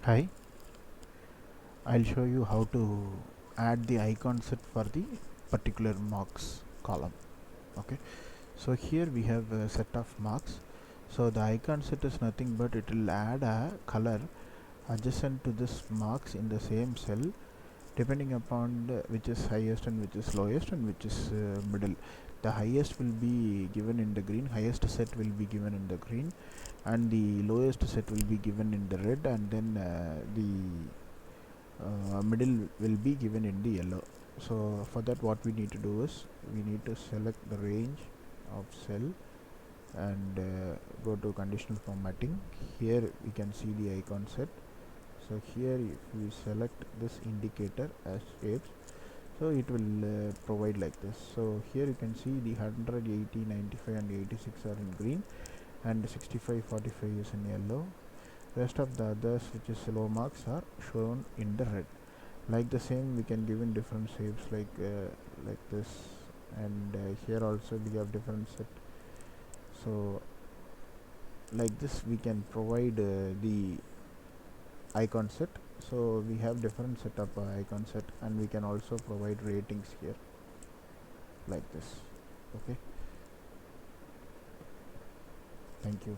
Hi, I'll show you how to add the icon set for the particular marks column. Okay, so here we have a set of marks. So the icon set is nothing but it will add a color adjacent to this marks in the same cell, depending upon which is highest and which is lowest and which is middle. The highest will be given in the green, highest set will be given in the green, and the lowest set will be given in the red, and then the middle will be given in the yellow. So for that, what we need to do is we need to select the range of cell and go to conditional formatting. Here we can see the icon set. So here if we select this indicator as shapes, so it will provide like this. So here you can see the 100, 80, 95 and 86 are in green, and 65, 45 is in yellow. Rest of the others, which is low marks, are shown in the red. Like the same we can give in different shapes, like this, and here also we have different set. So like this we can provide the icon set. So we have different set of icon set, and we can also provide ratings here like this. Okay, thank you.